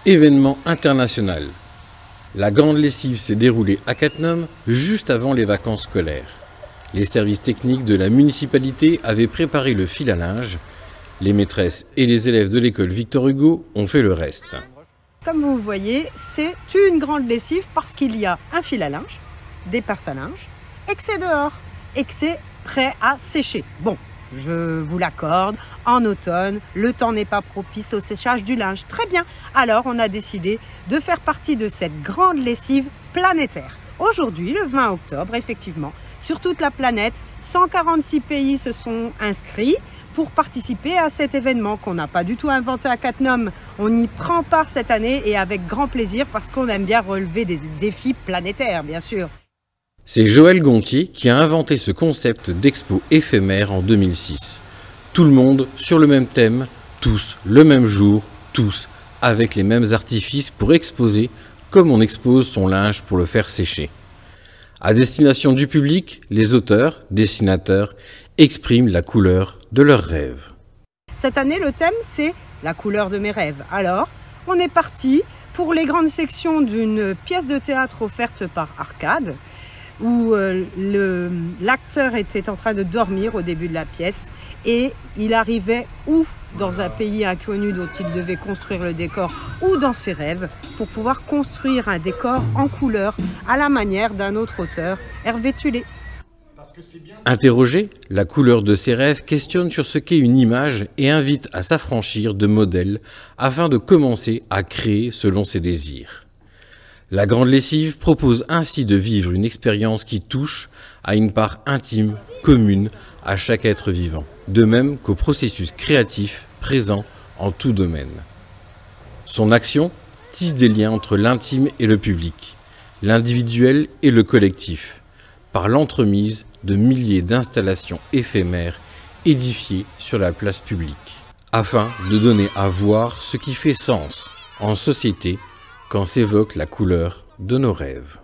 Événement international. La grande lessive s'est déroulée à Cattenom juste avant les vacances scolaires. Les services techniques de la municipalité avaient préparé le fil à linge. Les maîtresses et les élèves de l'école Victor Hugo ont fait le reste. Comme vous voyez, c'est une grande lessive parce qu'il y a un fil à linge, des pinces à linge, et que c'est dehors, et que c'est prêt à sécher. Bon, je vous l'accorde, en automne, le temps n'est pas propice au séchage du linge. Très bien, alors on a décidé de faire partie de cette grande lessive planétaire. Aujourd'hui, le 20 octobre, effectivement, sur toute la planète, 146 pays se sont inscrits pour participer à cet événement qu'on n'a pas du tout inventé à Cattenom. On y prend part cette année et avec grand plaisir parce qu'on aime bien relever des défis planétaires, bien sûr. C'est Joël Gontier qui a inventé ce concept d'expo éphémère en 2006. Tout le monde sur le même thème, tous le même jour, tous avec les mêmes artifices pour exposer comme on expose son linge pour le faire sécher. À destination du public, les auteurs, dessinateurs expriment la couleur de leurs rêves. Cette année, le thème, c'est la couleur de mes rêves. Alors, on est parti pour les grandes sections d'une pièce de théâtre offerte par Arcade, où l'acteur était en train de dormir au début de la pièce et il arrivait ou dans un pays inconnu dont il devait construire le décor ou dans ses rêves pour pouvoir construire un décor en couleur à la manière d'un autre auteur, Hervé Tullet. Interrogé, la couleur de ses rêves questionne sur ce qu'est une image et invite à s'affranchir de modèles afin de commencer à créer selon ses désirs. La grande lessive propose ainsi de vivre une expérience qui touche à une part intime, commune à chaque être vivant, de même qu'au processus créatif présent en tout domaine. Son action tisse des liens entre l'intime et le public, l'individuel et le collectif, par l'entremise de milliers d'installations éphémères édifiées sur la place publique, afin de donner à voir ce qui fait sens en société quand s'évoque la couleur de nos rêves.